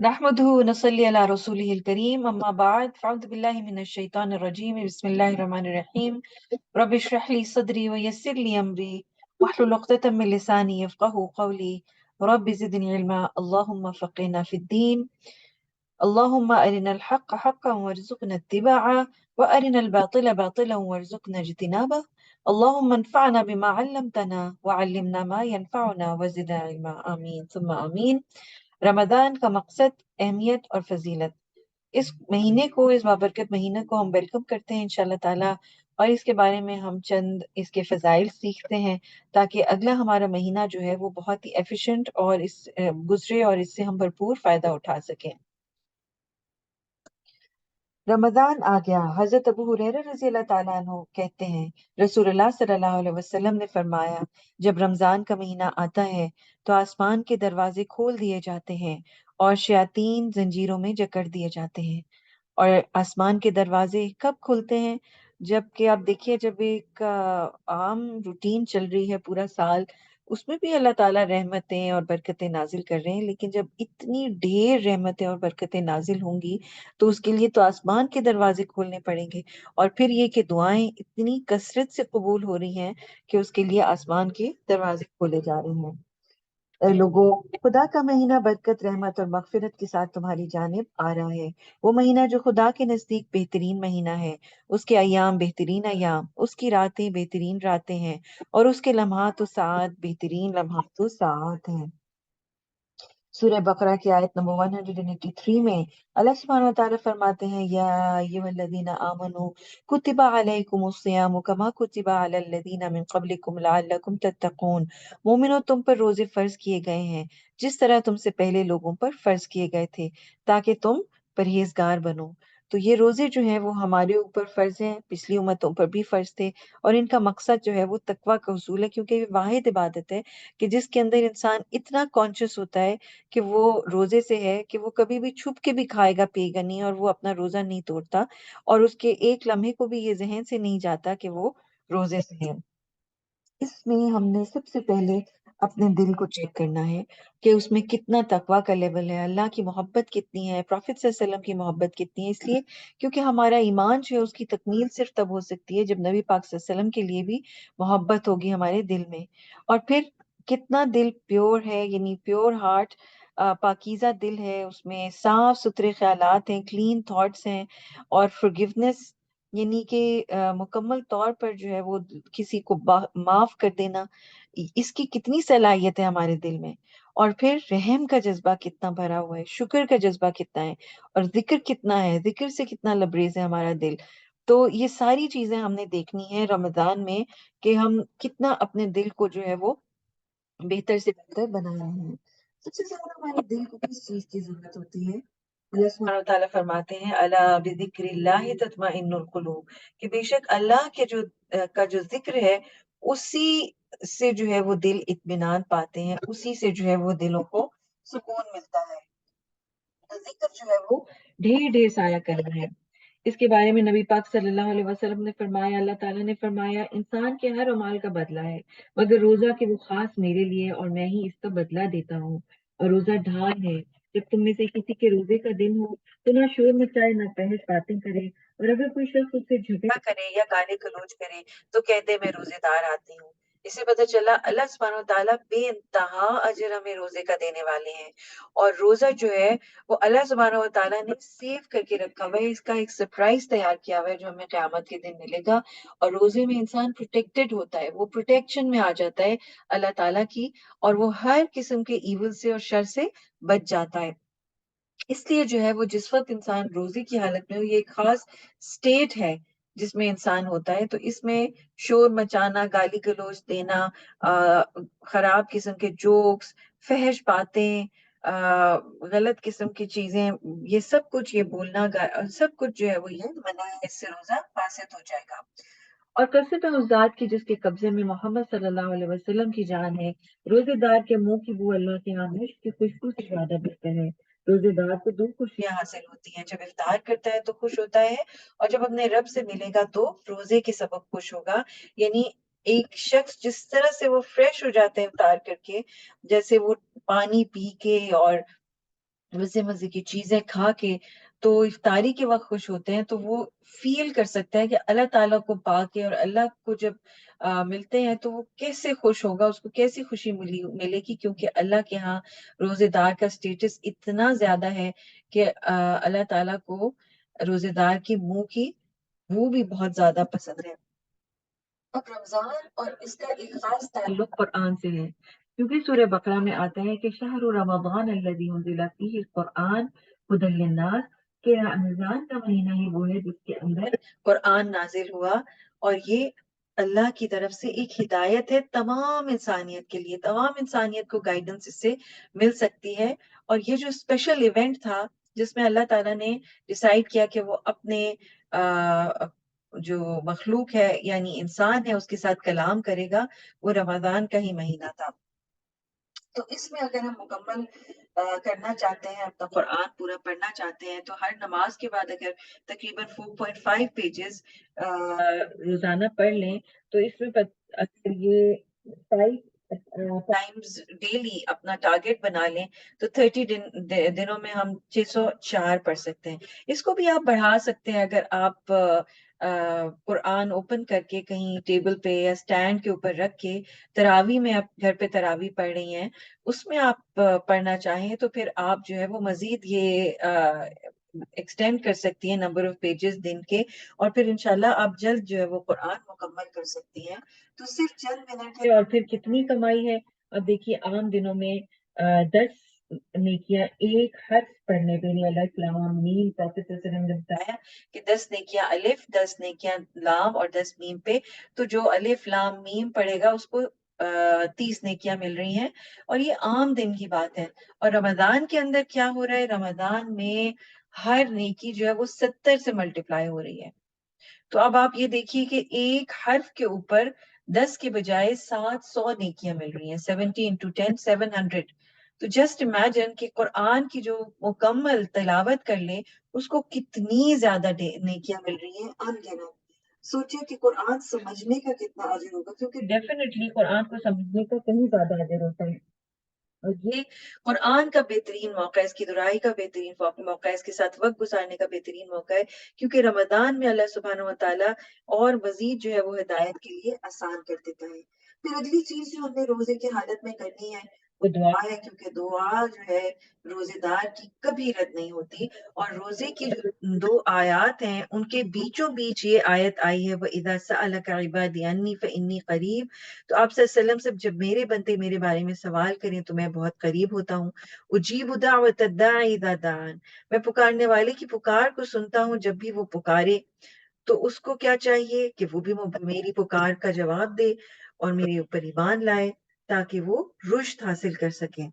नहमदुहु व नसल्ली अला रसूलिहिल करीम अम्मा बाद फ़अऊज़ु बिल्लाहि मिनश शैतानिर रजीम बिस्मिल्लाहिर रहमानिर रहीम रब्बि इश्रह ली सदरी व यस्सिर ली अमरी वहलुल उक़दतम मिन लिसानी यफ़क़हू क़ौली रब्बि ज़िदनी इल्मा अल्लाहुम्मा फ़क़्हिना फ़िद्दीन अल्लाहुम्मा अरिनल हक़्क़ हक़्क़न वरज़ुक़ना इत्तिबाअह व अरिनल बातिला बातिलन वरज़ुक़ना इज्तिनाबह अल्लाहुम्मा अन्फ़अना बिमा अल्लमतना व अल्लिमना मा यनफ़अुना व ज़िदना इल्मा आमीन सुम्मा आमीन। रमज़ान का मकसद, अहमियत और फजीलत। इस महीने को, इस बाबरकत महीने को हम वेलकम करते हैं इंशाल्लाह ताला, और इसके बारे में हम चंद इसके फ़ज़ाइल सीखते हैं ताकि अगला हमारा महीना जो है वो बहुत ही एफिशिएंट और इस गुजरे और इससे हम भरपूर फ़ायदा उठा सकें। रमज़ान आ गया। हज़रत अबू हुरैरा रज़ी अल्लाह ताला अन्हु कहते हैं, रसूलुल्लाह सल्लल्लाहु अलैहि वसल्लम ने फरमाया, जब रमज़ान का महीना आता है तो आसमान के दरवाजे खोल दिए जाते हैं और शयातीन जंजीरों में जकड़ दिए जाते हैं। और आसमान के दरवाजे कब खुलते हैं? जबकि आप देखिए, जब एक आम रूटीन चल रही है पूरा साल, उसमें भी अल्लाह ताला रहमतें और बरकतें नाजिल कर रहे हैं, लेकिन जब इतनी ढेर रहमतें और बरकतें नाजिल होंगी तो उसके लिए तो आसमान के दरवाजे खोलने पड़ेंगे। और फिर ये कि दुआएं इतनी कसरत से कबूल हो रही हैं कि उसके लिए आसमान के दरवाजे खोले जा रहे हैं। ए लोगों, खुदा का महीना बरकत, रहमत और मगफिरत के साथ तुम्हारी जानिब आ रहा है। वो महीना जो खुदा के नजदीक बेहतरीन महीना है। उसके अय्याम बेहतरीन अय्याम, उसकी रातें बेहतरीन रातें हैं, और उसके लम्हात व साआत बेहतरीन लम्हात व साआत हैं। सूरह बकरा की आयत नंबर 183 में अल्लाह सुब्हानहू व तआला फरमाते हैं, या अय्युहल्लज़ीना आमनू कुतिबा अलैकुमुस्सियामु कमा कुतिबा अलल लज़ीना मिन क़ब्लिकुम लअल्लकुम तत्तक़ून। मोमिनो, तुम पर रोजे फर्ज किए गए हैं जिस तरह तुमसे पहले लोगों पर फर्ज किए गए थे, ताकि तुम परहेजगार बनो। तो ये रोजे जो हैं वो हमारे ऊपर फर्ज हैं, पिछली उम्मतों पर भी फर्ज थे, और इनका मकसद जो है वो तकवा का हुसूल है, क्योंकि ये वाहिद इबादत है कि जिसके अंदर इंसान इतना कॉन्शियस होता है कि वो रोजे से है कि वो कभी भी छुप के भी खाएगा पिएगा नहीं, और वो अपना रोजा नहीं तोड़ता, और उसके एक लम्हे को भी ये जहन से नहीं जाता कि वो रोजे से है। इसमें हमने सबसे पहले अपने दिल को चेक करना है कि उसमें कितना तकवा का लेवल है, अल्लाह की मोहब्बत कितनी है, प्रॉफिट सल्लल्लाहु अलैहि वसल्लम की मोहब्बत कितनी है। इसलिए क्योंकि हमारा ईमान जो है उसकी तकमील सिर्फ तब हो सकती है जब नबी पाक सल्लल्लाहु अलैहि वसल्लम के लिए भी मोहब्बत होगी हमारे दिल में। और फिर कितना दिल प्योर है, यानी प्योर हार्ट, पाकीज़ा दिल है, उसमें साफ सुथरे ख्यालात हैं, क्लीन थॉट्स हैं, और फॉरगिवनेस, यानी कि मुकम्मल तौर पर जो है वो किसी को माफ कर देना, इसकी कितनी सलाहियत है हमारे दिल में। और फिर रहम का जज्बा कितना भरा हुआ है, शुक्र का जज्बा कितना है, और जिक्र कितना है, जिक्र से कितना लबरेज है हमारा दिल। तो ये सारी चीजें हमने देखनी है रमजान में, कि हम कितना अपने दिल को जो है वो बेहतर से बेहतर बना रहे हैं। सबसे ज्यादा हमारे दिल को किस चीज की जरूरत होती है? अल्लाह सुब्हानहू व तआला फरमाते हैं, अला बिज़िक्रिल्लाहि तत्मइन्नुल कुलूब, कि बेशक अल्लाह के का जो जिक्र है, उसी से जो है वो दिल इत्मीनान पाते हैं, उसी से जो है वो दिलों को सुकून मिलता है। तो जिक्र जो है वो ढेर ढेर सारा करना है। इसके बारे में नबी पाक सल्लल्लाहु अलैहि वसल्लम ने फरमाया, अल्लाह ताला ने फरमाया, इंसान के हर अमाल का बदला है मगर रोजा के वो खास मेरे लिए, और मैं ही इसका बदला देता हूँ। और रोजा ढाल है, जब तुम में से किसी के रोजे का दिन हो तो ना शोर मचाए ना बहस बातें करे, और अगर कोई शख्स उससे झगड़ा करे या गाली गलौज करे तो कह दे, मैं रोजेदार आती हूँ। इससे पता चला अल्लाह सुब्हानहू व तआला बेइंतहा अजर हमें रोजे का देने वाले हैं। और रोजा जो है वो अल्लाह सुब्हानहू व तआला ने सेव करके रखा हुआ है, इसका एक सरप्राइज तैयार किया हुआ है जो हमें क़यामत के दिन मिलेगा। और रोजे में इंसान प्रोटेक्टेड होता है, वो प्रोटेक्शन में आ जाता है अल्लाह ताला की, और वो हर किस्म के इविल से और शर से बच जाता है। इसलिए जो है वो जिस वक्त इंसान रोजे की हालत में हो, ये एक खास स्टेट है जिसमें इंसान होता है, तो इसमें शोर मचाना, गाली गलौज देना, खराब किस्म के जोक्स, फहश बातें, गलत किस्म की चीजें, ये सब कुछ, ये बोलना सब कुछ जो है वो ये मना है, इससे रोजा फासिद हो जाएगा। और कसम है उस जात की जिसके कब्जे में मोहम्मद सल्लल्लाहु अलैहि वसल्लम की जान है, रोजेदार के मुंह की बू अल्लाह के यहाँ मुश्क की खुशबू से ज्यादा बेहतर है। रोजेदार को दो खुशियां हासिल होती हैं, जब इफ्तार करता है तो खुश होता है, और जब अपने रब से मिलेगा तो रोजे के सबब खुश होगा। यानी एक शख्स जिस तरह से वो फ्रेश हो जाते हैं इफ्तार करके, जैसे वो पानी पी के और मजे मजे की चीजें खा के तो इफ्तारी के वक्त खुश होते हैं, तो वो फील कर सकता है कि अल्लाह ताला को पाके और अल्लाह को जब मिलते हैं तो वो कैसे खुश होगा, उसको कैसी खुशी मिलेगी, क्योंकि अल्लाह के यहाँ रोजेदार का स्टेटस इतना ज्यादा है कि अल्लाह ताला को रोजेदार की मुंह की वो भी बहुत ज्यादा पसंद है। अब रमजान और इसका एक खास ताल्लुक कुरान से है, क्योंकि सूरह बकरा में आता है कि शहरु रमजान अल्लज़ी उन्ज़िला फ़ीहिल कुरआन हुदल लिन्नास, कि रमजान का महीना ही वो है जिसके अंदर कुरान नाजिल हुआ, और ये अल्लाह की तरफ से एक हिदायत है तमाम इंसानियत के लिए, तमाम इंसानियत को गाइडेंस इससे मिल सकती है। और ये जो स्पेशल इवेंट था जिसमें अल्लाह ताला ने डिसाइड किया कि वो अपने जो मखलूक है यानी इंसान है उसके साथ कलाम करेगा, वो रमजान का ही महीना था। तो इसमें अगर हम मुकम्मल करना चाहते हैं, अपना कुरान पूरा पढ़ना चाहते हैं, तो हर नमाज के बाद अगर तकरीबन 4.5 पेजेस रोजाना पढ़ लें, तो इसमें अगर ये 5 टाइम्स डेली अपना टारगेट बना लें, तो 30 दिनों में हम 604 पढ़ सकते हैं। इसको भी आप बढ़ा सकते हैं अगर आप कुरान ओपन करके कहीं टेबल पे या स्टैंड के ऊपर रख के तरावी में, आप घर पे तरावी पढ़ रही हैं, उसमें आप पढ़ना चाहें तो फिर आप जो है वो मजीद ये एक्सटेंड कर सकती हैं नंबर ऑफ पेजेस दिन के, और फिर इंशाल्लाह आप जल्द जो है वो कुरान मुकम्मल कर सकती हैं। तो सिर्फ चंद मिनट है और फिर कितनी कमाई है। अब देखिए आम दिनों में 10 नेकियां एक हर्फ पढ़ने पे, यानी अलिफ लाम मीम, प्रॉफेट सल्लल्लाहु अलैहि वसल्लम ने बताया कि 10 नेकियां अलिफ, 10 नेकियां लाम और 10 मीम पे, तो जो अलिफ लाम मीम पढ़ेगा उसको 30 नेकियां मिल रही हैं, और ये आम दिन की बात है। और रमजान के अंदर क्या हो रहा है, रमजान में हर नेकी जो है वो 70 से मल्टीप्लाई हो रही है। तो अब आप ये देखिए कि एक हर्फ के ऊपर 10 के बजाय 700 नेकियां मिल रही हैं, 70 इंटू 10 700। तो जस्ट इमेजिन कि कुरान की जो मुकम्मल तिलावत कर ले उसको कितनी ज्यादा नेकियां मिल रही हैं अनगिनत। सोचिए कि कुरान समझने का कितना अजर होगा, क्योंकि डेफिनेटली कुरान को समझने का कहीं ज्यादा अजर होता है। और ये कुरान का बेहतरीन मौका है, इसकी दुराई का बेहतरीन मौका है, इसके साथ वक्त गुजारने का बेहतरीन मौका है, क्योंकि रमजान में अल्लाह सुब्हानहू व तआला और मजीद जो है वो हिदायत के लिए आसान कर देता है। फिर अगली चीज जो हमें रोजे की हालत में करनी है वो दुआ है, क्योंकि दुआ जो है रोजेदार की कभी रद्द नहीं होती। और रोजे की जो दो आयत हैं उनके बीचों बीच ये आयत आई है, वो इदा सअलका इबादी अन्नी फइन्नी करीब। तो आप सल्लल्लाहु अलैहि वसल्लम से जब मेरे बनते मेरे बारे में सवाल करें तो मैं बहुत करीब होता हूँ। उजीबु दावत दाई इज़ा दान, मैं पुकारने वाले की पुकार को सुनता हूँ जब भी वो पुकारे। तो उसको क्या चाहिए कि वो भी मेरी पुकार का जवाब दे और मेरे ऊपर ईमान लाए, ताकि वो रुश्द हासिल कर सके।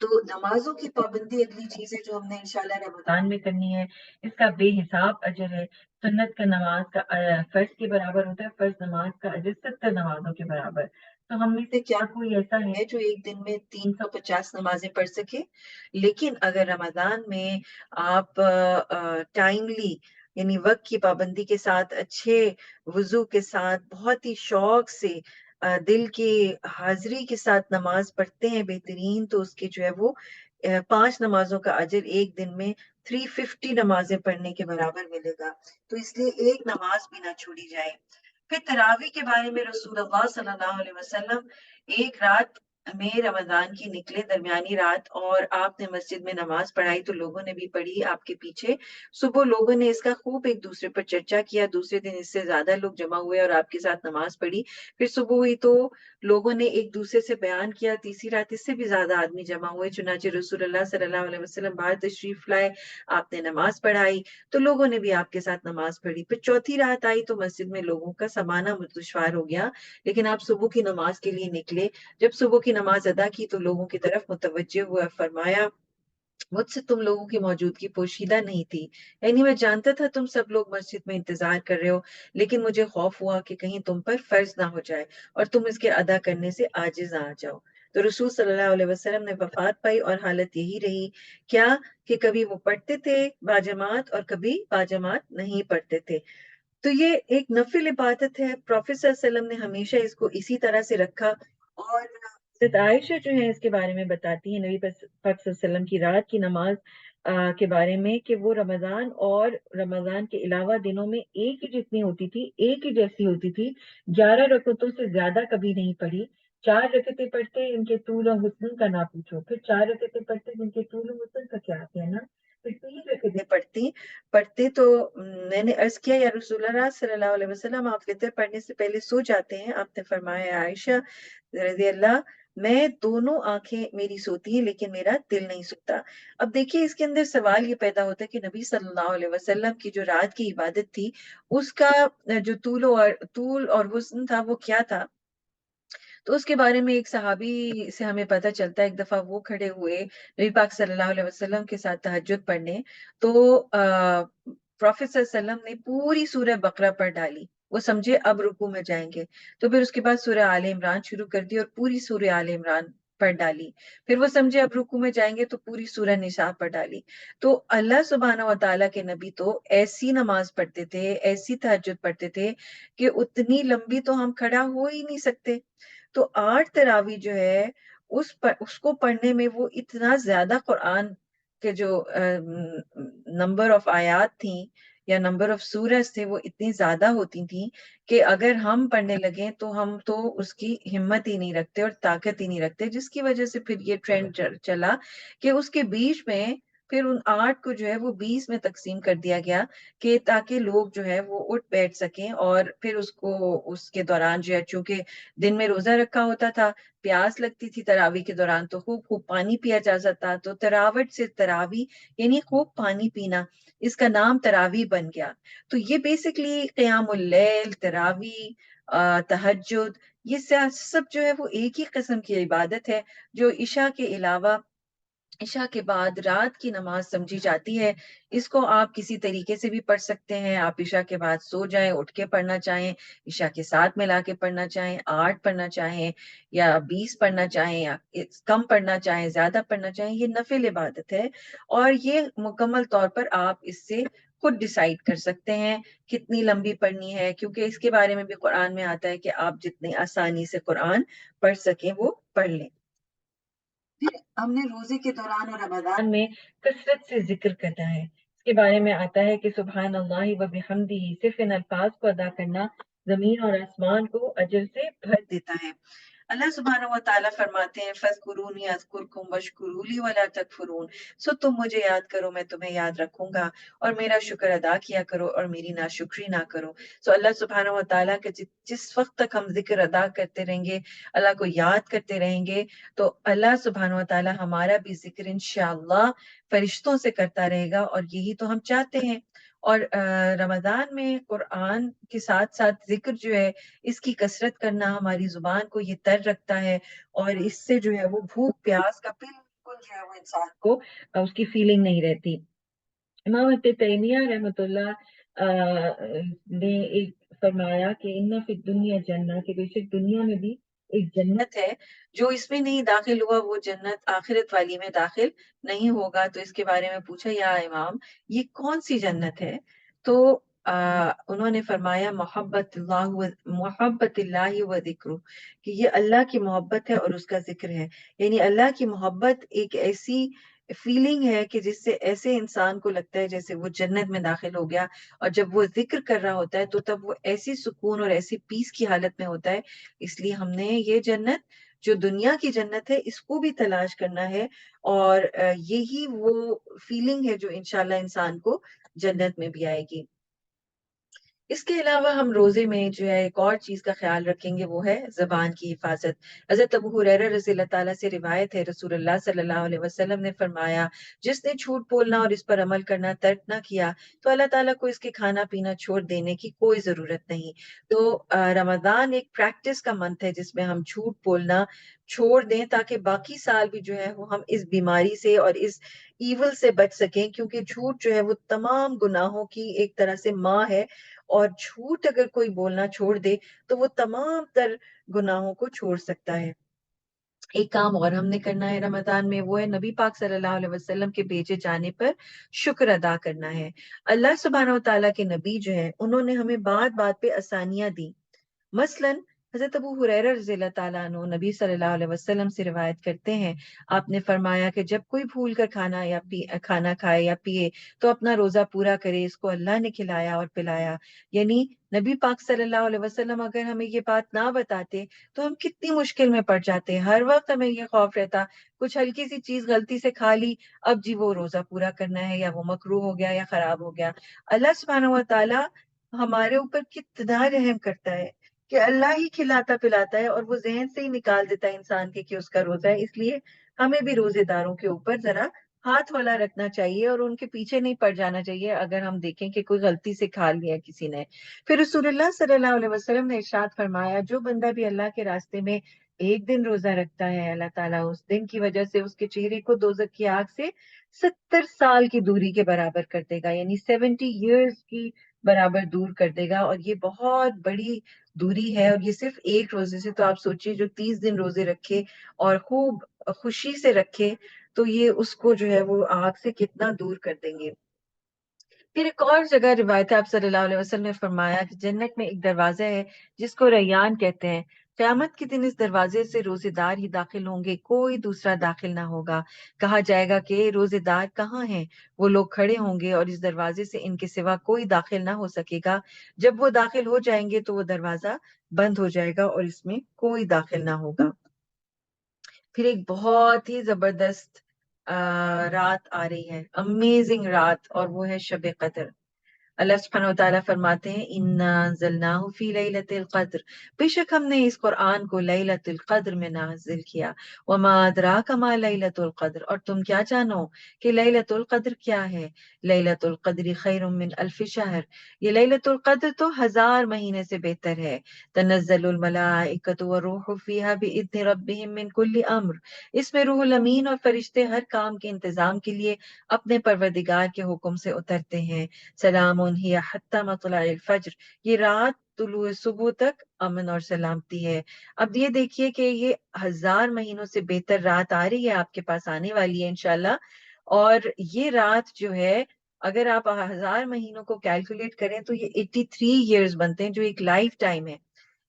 तो नमाजों की पाबंदी अगली चीज है जो हमने इंशाल्लाह रमजान में करनी है। इसका बेहिसाब अजर है। सुन्नत का नमाज का फर्ज के बराबर होता है, फर्ज नमाज का अजर 70 नमाजों के बराबर। तो हम में से क्या कोई ऐसा है जो एक दिन में 350 नमाजें पढ़ सके? लेकिन अगर रमजान में आप टाइमली यानी वक्त की पाबंदी के साथ, अच्छे वजू के साथ, बहुत ही शौक से दिल की हाजिरी के साथ नमाज पढ़ते हैं बेहतरीन, तो उसके जो है वो 5 नमाजों का अजर एक दिन में 350 नमाजें पढ़ने के बराबर मिलेगा। तो इसलिए एक नमाज भी ना छोड़ी जाए। फिर तरावी के बारे में रसूलुल्लाह सल्लल्लाहु अलैहि वसल्लम एक रात में रमजान की निकले, दरमियानी रात, और आपने मस्जिद में नमाज पढ़ाई तो लोगों ने भी पढ़ी आपके पीछे। सुबह लोगों ने इसका खूब एक दूसरे पर चर्चा किया, दूसरे दिन इससे ज्यादा लोग जमा हुए और आपके साथ नमाज पढ़ी। फिर सुबह हुई तो लोगों ने एक दूसरे से बयान किया, तीसरी रात इससे भी ज्यादा आदमी जमा हुए, चुनाचे रसूलुल्लाह सल्लल्लाहु अलैहि वसल्लम बाहर तशरीफ लाए, आपने नमाज पढ़ाई तो लोगों ने भी आपके साथ नमाज पढ़ी। फिर चौथी रात आई तो मस्जिद में लोगों का समाना दुश्वार हो गया, लेकिन आप सुबह की नमाज के लिए निकले। जब सुबह की नमाज अदा की तो लोगों की तरफ मुतवज्जे हुआ, फरमाया मुझसे तुम लोगों की मौजूदगी पोशीदा नहीं थी, यानी मैं जानता था तुम सब लोग मस्जिद में इंतजार कर रहे हो, लेकिन मुझे खौफ हुआ कि कहीं तुम पर फर्ज ना हो जाए और तुम इसके अदा करने से आजिज ना आ जाओ। तो रसूल सल्लल्लाहु अलैहि वसल्लम ने वफात पाई और हालत यही रही, क्या कि कभी वो पढ़ते थे बाजमात और कभी बाजमात नहीं पढ़ते थे। तो ये एक नफिल इबादत है, प्रोफेसर सल्लम ने हमेशा इसको इसी तरह से रखा। और حضرت عائشہ جو ہے اس کے بارے میں بتاتی ہیں نبی پاک صلی اللہ علیہ وسلم کی رات کی نماز کے بارے میں کہ وہ رمضان اور رمضان کے علاوہ دنوں میں ایک ہی جتنی ہوتی تھی، ایک ہی جیسی ہوتی تھی، 11 رکعتوں سے زیادہ کبھی نہیں پڑھی۔ 4 رکعتیں پڑھتے ان کے طول و حسن کا نہ پوچھو، پھر 4 رکعتیں پڑھتے جن کے طول و حسن کا کیا کہنا، پھر 3 رکعتیں پڑھتے تو میں نے عرض کیا یا رسول اللہ صلی اللہ علیہ وسلم آپ وطر پڑھنے سے پہلے سو جاتے ہیں؟ آپ نے فرمایا عائشہ رضی اللہ، میں دونوں آنکھیں میری سوتی ہیں لیکن میرا دل نہیں سوتا۔ اب دیکھیے اس کے اندر سوال یہ پیدا ہوتا ہے کہ نبی صلی اللہ علیہ وسلم کی جو رات کی عبادت تھی اس کا جو طول اور حسن تھا وہ کیا تھا؟ تو اس کے بارے میں ایک صحابی سے ہمیں پتہ چلتا ہے، ایک دفعہ وہ کھڑے ہوئے نبی پاک صلی اللہ علیہ وسلم کے ساتھ تہجد پڑھنے، تو پروفیٹ صلی اللہ علیہ وسلم نے پوری سورہ بقرہ پڑھ ڈالی، وہ سمجھے اب رکوع میں جائیں گے، تو پھر اس کے بعد سورہ آل عمران شروع کر دی اور پوری سورہ آل عمران پڑھ ڈالی، پھر وہ سمجھے اب رکوع میں جائیں گے تو پوری سورہ نساء پڑھ ڈالی۔ تو اللہ سبحانہ و تعالیٰ کے نبی تو ایسی نماز پڑھتے تھے، ایسی تہجد پڑھتے تھے کہ اتنی لمبی تو ہم کھڑا ہو ہی نہیں سکتے۔ تو 8 تراویح جو ہے اس کو پڑھنے میں وہ اتنا زیادہ قرآن کے جو نمبر آف آیات تھیں یا نمبر آف سورج تھے وہ اتنی زیادہ ہوتی تھیں کہ اگر ہم پڑھنے لگیں تو ہم تو اس کی ہمت ہی نہیں رکھتے اور طاقت ہی نہیں رکھتے، جس کی وجہ سے پھر یہ ٹرینڈ چلا کہ اس کے بیچ میں پھر ان 8 کو جو ہے وہ 20 میں تقسیم کر دیا گیا کہ تاکہ لوگ جو ہے وہ اٹھ بیٹھ سکیں، اور پھر اس کے دوران جو ہے چونکہ دن میں روزہ رکھا ہوتا تھا، پیاس لگتی تھی تراویح کے دوران تو خوب خوب پانی پیا جا سکتا، تو تراوٹ سے تراویح یعنی خوب پانی پینا، اس کا نام تراویح بن گیا۔ تو یہ بیسکلی قیام اللیل، تراویح، تہجد، یہ سب جو ہے وہ ایک ہی قسم کی عبادت ہے جو عشاء کے علاوہ، عشاء کے بعد رات کی نماز سمجھی جاتی ہے۔ اس کو آپ کسی طریقے سے بھی پڑھ سکتے ہیں، آپ عشاء کے بعد سو جائیں، اٹھ کے پڑھنا چاہیں، عشاء کے ساتھ ملا کے پڑھنا چاہیں، 8 پڑھنا چاہیں یا 20 پڑھنا چاہیں یا کم پڑھنا چاہیں، زیادہ پڑھنا چاہیں، یہ نفل عبادت ہے اور یہ مکمل طور پر آپ اس سے خود ڈیسائیڈ کر سکتے ہیں کتنی لمبی پڑھنی ہے، کیونکہ اس کے بارے میں بھی قرآن میں آتا ہے کہ آپ جتنی آسانی سے قرآن پڑھ سکیں وہ پڑھ لیں۔ پھر ہم نے روزے کے دوران اور رمضان میں کثرت سے ذکر کرنا ہے۔ اس کے بارے میں آتا ہے کہ سبحان اللہ و بحمدہ، صرف ان الفاظ کو ادا کرنا زمین اور آسمان کو اجر سے بھر دیتا ہے۔ اللہ سبحانہ و تعالیٰ فرماتے ہیں فَاذْكُرُونِي أَذْكُرْكُمْ وَاشْكُرُوا لِي وَلَا تَكْفُرُونَ، سو تم مجھے یاد کرو میں تمہیں یاد رکھوں گا، اور میرا شکر ادا کیا کرو اور میری ناشکری نہ کرو۔ سو اللہ سبحانہ و تعالیٰ کے جس وقت تک ہم ذکر ادا کرتے رہیں گے، اللہ کو یاد کرتے رہیں گے، تو اللہ سبحانہ و تعالیٰ ہمارا بھی ذکر انشاءاللہ فرشتوں سے کرتا رہے گا، اور یہی تو ہم چاہتے ہیں۔ اور رمضان میں قرآن کے ساتھ ساتھ ذکر جو ہے اس کی کثرت کرنا ہماری زبان کو یہ تر رکھتا ہے، اور اس سے جو ہے وہ بھوک پیاس کا بالکل جو ہے وہ انسان کو اس کی فیلنگ نہیں رہتی۔ امام ابن تیمیہ رحمۃ اللہ نے ایک فرمایا کہ ان فی الدنیا جنہ، کہ بے شک دنیا میں بھی ایک جنت ہے، جو اس میں نہیں داخل ہوا وہ جنت آخرت والی میں داخل نہیں ہوگا۔ تو اس کے بارے میں پوچھا یا امام یہ کون سی جنت ہے؟ تو انہوں نے فرمایا محبت اللہ و ذکر، کہ یہ اللہ کی محبت ہے اور اس کا ذکر ہے۔ یعنی اللہ کی محبت ایک ایسی فیلنگ ہے کہ جس سے ایسے انسان کو لگتا ہے جیسے وہ جنت میں داخل ہو گیا، اور جب وہ ذکر کر رہا ہوتا ہے تو تب وہ ایسی سکون اور ایسی پیس کی حالت میں ہوتا ہے۔ اس لیے ہم نے یہ جنت جو دنیا کی جنت ہے اس کو بھی تلاش کرنا ہے، اور یہی وہ فیلنگ ہے جو انشاءاللہ انسان کو جنت میں بھی آئے گی۔ اس کے علاوہ ہم روزے میں جو ہے ایک اور چیز کا خیال رکھیں گے، وہ ہے زبان کی حفاظت۔ حضرت ابو ہریرہ رضی اللہ تعالیٰ سے روایت ہے، رسول اللہ صلی اللہ علیہ وسلم نے فرمایا جس نے جھوٹ بولنا اور اس پر عمل کرنا ترک نہ کیا تو اللہ تعالیٰ کو اس کے کھانا پینا چھوڑ دینے کی کوئی ضرورت نہیں۔ تو رمضان ایک پریکٹس کا منتھ ہے جس میں ہم جھوٹ بولنا چھوڑ دیں تاکہ باقی سال بھی جو ہے وہ ہم اس بیماری سے اور اس ایول سے بچ سکیں، کیونکہ جھوٹ جو ہے وہ تمام گناہوں کی ایک طرح سے ماں ہے، اور جھوٹ اگر کوئی بولنا چھوڑ دے تو وہ تمام تر گناہوں کو چھوڑ سکتا ہے۔ ایک کام اور ہم نے کرنا ہے رمضان میں، وہ ہے نبی پاک صلی اللہ علیہ وسلم کے بھیجے جانے پر شکر ادا کرنا ہے۔ اللہ سبحانہ و تعالیٰ کے نبی جو ہیں انہوں نے ہمیں بات بات پہ آسانیاں دی، مثلاً حضرت ابو हुरैरा रज़ी अल्लाह ताला अन्हु नबी सल्लल्लाहु अलैहि वसल्लम से रिवायत करते हैं, आपने फरमाया कि जब कोई भूल कर खाना खाए या पिए तो अपना रोजा पूरा करे, इसको अल्लाह ने खिलाया और पिलाया। यानी नबी पाक सल्लल्लाहु अलैहि वसल्लम अगर हमें ये बात ना बताते तो हम कितनी मुश्किल में पड़ जाते। हर वक्त हमें ये खौफ रहता, कुछ हल्की सी चीज गलती से खा ली, अब जी वो रोजा पूरा करना है, या वो मकरूह हो गया या खराब हो गया। अल्लाह सुब्हानहू व तआला हमारे ऊपर कितना रहम करता है कि अल्लाह ही खिलाता पिलाता है और वो जहन से ही निकाल देता है इंसान के कि उसका रोजा है। इसलिए हमें भी रोजेदारों के ऊपर जरा हाथ वाला रखना चाहिए और उनके पीछे नहीं पड़ जाना चाहिए अगर हम देखें कि कोई गलती से खा लिया किसी ने। फिर रसूलुल्लाह सल्लल्लाहु अलैहि वसल्लम ने इरशाद फरमाया, जो बंदा भी अल्लाह के रास्ते में एक दिन रोजा रखता है, अल्लाह ताला उस दिन की वजह से उसके चेहरे को दोजख की आग से 70 साल की दूरी के बराबर कर देगा, यानी 70 years की बराबर दूर कर देगा। और ये बहुत बड़ी दूरी है, और ये सिर्फ एक रोजे से। तो आप सोचिए जो 30 दिन रोजे रखे और खूब खुशी से रखे, तो ये उसको जो है वो आग से कितना दूर कर देंगे। फिर एक और जगह रिवायत है, आप सल्लल्लाहु अलैहि वसल्लम ने फरमाया कि जन्नत में एक दरवाजा है जिसको रैयान कहते हैं। क़यामत के दिन इस दरवाजे से रोजेदार ही दाखिल होंगे, कोई दूसरा दाखिल ना होगा। कहा जाएगा कि रोजेदार कहाँ हैं? वो लोग खड़े होंगे और इस दरवाजे से इनके सिवा कोई दाखिल ना हो सकेगा। जब वो दाखिल हो जाएंगे तो वो दरवाजा बंद हो जाएगा और इसमें कोई दाखिल ना होगा। फिर एक बहुत ही जबरदस्त रात आ रही है, अमेजिंग रात, और वो है शब कद्र। अल्लाह सुब्हानहू व तआला फरमाते हैं, इन्ना अंज़लनाहु फी लैलतिल क़द्र, बेशक हमने इस कुरान को लैलतुल क़द्र में नाजिल किया। वमा अदराका मा लैलतुल क़द्र, और तुम क्या जानो कि लैलतुल क़द्र क्या है? लैलतुल क़द्रि खैरुम मिन अल्फि शहर, ये लैलतुल क़द्र तो 1000 महीने से बेहतर है। तनज़्ज़लुल मलाइकतु वरूहु फीहा बिइज़्नि रब्बिहिम मिन कुल्लि अम्र, इसमें रूहुल अमीन और फरिश्ते हर काम के इंतजाम के लिए अपने परवरदिगार के हुक्म से उतरते हैं। सलामुन हिया हत्ता मतलअल फज्र, ये रात तुलुए सुबह तक अमन और सलामती है। अब ये देखिए कि ये 1000 महीनों से बेहतर रात आ रही है, आपके पास आने वाली है इंशाल्लाह। और ये रात जो है, अगर आप 1000 महीनों को कैलकुलेट करें तो ये 83 years बनते हैं, जो एक लाइफ टाइम है।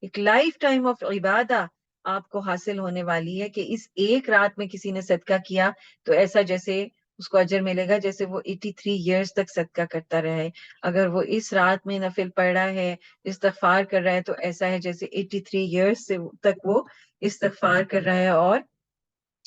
एक लाइफ टाइम ऑफ इबादा आपको हासिल होने वाली है कि इस एक रात में किसी ने सदका किया तो ऐसा जैसे उसको अजर मिलेगा जैसे वो 83 years तक सदका करता रहे। अगर वो इस रात में नफिल पढ़ रहा है, इस्तगफार कर रहा है, तो ऐसा है जैसे 83 years से तक वो इस्तगफार कर रहा है और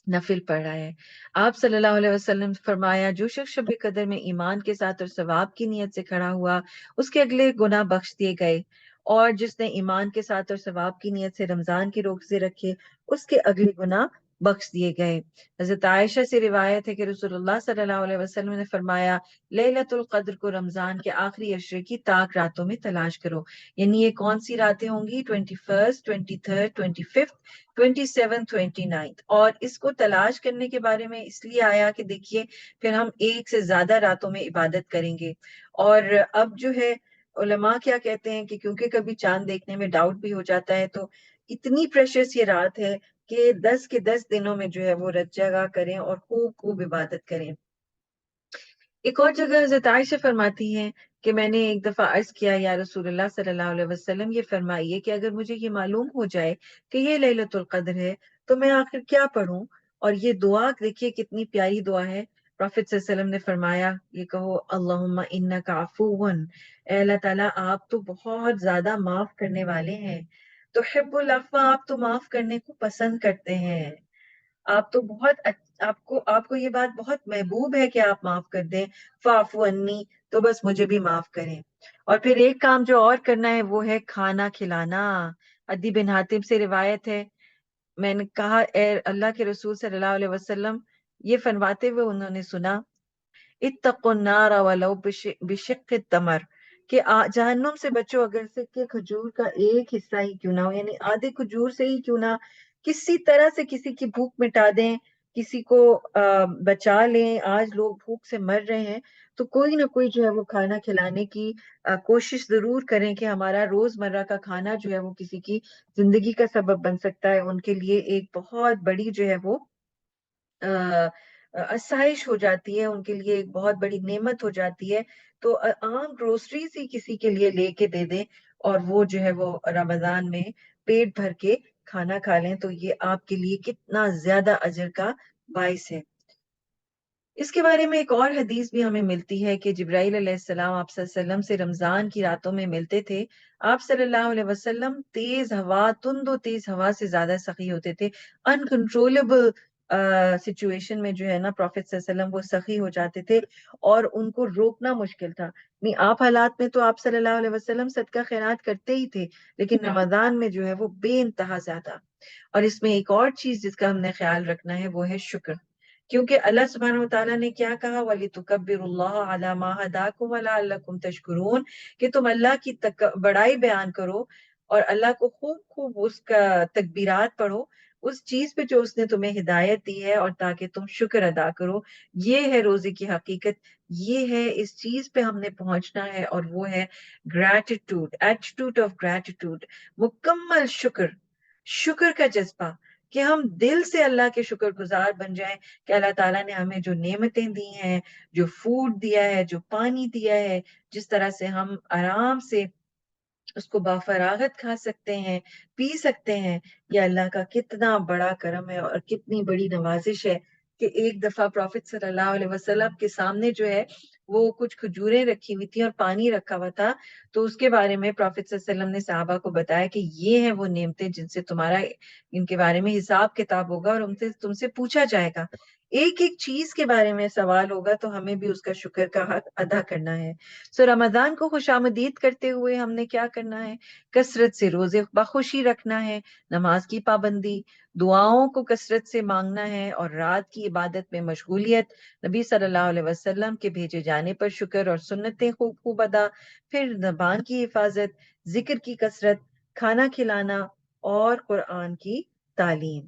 नफिल पढ़ रहा है। आप सल्लल्लाहु अलैहि वसल्लम फरमाया, जो शख्स शब कदर में ईमान के साथ और सवाब की नीयत से खड़ा हुआ, उसके अगले गुनाह बख्श दिए गए। और जिसने ईमान के साथ और सवाब की नीयत से रमजान के रोजे रखे, उसके अगले गुनाह बख्श दिए गए। हजरत आयशा से रिवायत है कि रसूलुल्लाह सल्लल्लाहु अलैहि वसल्लम ने फरमाया, लैलतुल कद्र को रमजान के आखिरी अशरे की ताक रातों में तलाश करो। यानी ये कौन सी रातें होंगी? 21st, 23rd, 25th, 27th, 29th। और इसको तलाश करने के बारे में इसलिए आया कि देखिए फिर हम एक से ज्यादा रातों में इबादत करेंगे। और अब जो है उलमा क्या कहते हैं कि क्योंकि कभी चांद देखने में डाउट भी हो जाता है, तो इतनी प्रेशियस ये रात है कि 10 के 10 दिनों में जो है वो रत जगा करें और खूब खूब इबादत करें। एक और जगह हज़रत आयशा फरमाती हैं कि मैंने एक दफा अर्ज किया, या रसूलुल्लाह सल्लल्लाहु अलैहि वसल्लम ये फरमाइए कि अगर मुझे ये मालूम हो जाए कि ये लैलतुल कद्र है तो मैं आखिर क्या पढूं? और ये दुआ देखिए कितनी प्यारी दुआ है। प्रॉफेट सल्लल्लाहु अलैहि वसल्लम ने फरमाया, ये कहो, अल्लाहुम्मा इन्नका अफुवन, ऐ अल्लाह ताला आप तो बहुत ज्यादा माफ करने वाले हैं। तो हिब्बुल अफ़्व, आप तो माफ करने को पसंद करते हैं। आप तो आपको आपको ये बात बहुत महबूब है कि आप माफ कर दें। फाफू अन्नी, तो बस मुझे भी माफ करें। और फिर एक काम जो और करना है वो है खाना खिलाना। अदी बिन हातिम से रिवायत है, मैंने कहा, ए अल्लाह के रसूल सल्लल्लाहु अलैहि वसल्लम, ये फरमाते हुए उन्होंने सुना, इत्तकुन नारा वलौ बिशिक्क तमर, कि जहन्नुम से बचो अगर से कि खजूर का एक हिस्सा ही क्यों ना हो, यानी आधे खजूर से ही क्यों ना, किसी तरह से किसी की भूख मिटा दें, किसी को बचा लें। आज लोग भूख से मर रहे हैं, तो कोई ना कोई जो है वो खाना खिलाने की कोशिश जरूर करें कि हमारा रोजमर्रा का खाना जो है वो किसी की जिंदगी का सबब बन सकता है, उनके लिए एक बहुत बड़ी जो है वो आसाइश हो जाती है, उनके लिए एक बहुत बड़ी नेमत हो जाती है। तो आम ग्रोसरीज ही किसी के लिए लेके दे दें और वो जो है वो रमजान में پیٹ بھر کے کھانا کھا لیں تو یہ آپ کے لیے کتنا زیادہ اجر کا باعث ہے۔ اس کے بارے میں ایک اور حدیث بھی ہمیں ملتی ہے کہ جبرائیل علیہ السلام آپ صلی اللہ علیہ وسلم سے رمضان کی راتوں میں ملتے تھے۔ آپ صلی اللہ علیہ وسلم تیز ہوا، تند و تیز ہوا سے زیادہ سخی ہوتے تھے۔ انکنٹرولبل سچویشن میں جو ہے نا پروفیٹ صلی اللہ علیہ وسلم وہ سخی ہو جاتے تھے اور ان کو روکنا مشکل تھا۔ نہیں آپ حالات میں تو آپ صلی اللہ علیہ وسلم صدقہ خیرات کرتے ہی تھے، لیکن رمضان میں جو ہے وہ بے انتہا زیادہ۔ اور اس میں ایک اور چیز جس کا ہم نے خیال رکھنا ہے وہ ہے شکر، کیونکہ اللہ سبحانہ وتعالیٰ نے کیا کہا، وَلِتُكَبِّرُوا اللَّهَ عَلَى مَا هَدَاكُمْ وَلَعَلَّكُمْ تَشْكُرُونَ، کہ تم اللہ کی بڑائی بیان کرو اور اللہ کو خوب خوب اس کا تکبیرات پڑھو اس چیز پہ جو اس نے تمہیں ہدایت دی ہے، اور تاکہ تم شکر ادا کرو۔ یہ ہے روزے کی حقیقت، یہ ہے اس چیز پہ ہم نے پہنچنا ہے، اور وہ ہے گریٹیٹیوڈ، ایٹیٹیوڈ آف گریٹیٹیوڈ، مکمل شکر، شکر کا جذبہ، کہ ہم دل سے اللہ کے شکر گزار بن جائیں کہ اللہ تعالیٰ نے ہمیں جو نعمتیں دی ہیں، جو فوڈ دیا ہے، جو پانی دیا ہے، جس طرح سے ہم آرام سے اس کو بافراغت کھا سکتے ہیں، پی سکتے ہیں، یہ اللہ کا کتنا بڑا کرم ہے اور کتنی بڑی نوازش ہے کہ ایک دفعہ پروفیٹ صلی اللہ علیہ وسلم کے سامنے جو ہے وہ کچھ کھجوریں رکھی ہوئی تھی اور پانی رکھا ہوا تھا، تو اس کے بارے میں پروفیٹ صلی اللہ علیہ وسلم نے صحابہ کو بتایا کہ یہ ہیں وہ نعمتیں جن سے تمہارا ان کے بارے میں حساب کتاب ہوگا اور تم سے پوچھا جائے گا، ایک ایک چیز کے بارے میں سوال ہوگا، تو ہمیں بھی اس کا شکر کا حق ادا کرنا ہے۔ سو رمضان کو خوش آمدید کرتے ہوئے ہم نے کیا کرنا ہے؟ کثرت سے روزے بخوشی رکھنا ہے، نماز کی پابندی، دعاؤں کو کثرت سے مانگنا ہے، اور رات کی عبادت میں مشغولیت، نبی صلی اللہ علیہ وسلم کے بھیجے جانے پر شکر اور سنتیں خوب خوب ادا، پھر زبان کی حفاظت، ذکر کی کثرت، کھانا کھلانا اور قرآن کی تعلیم۔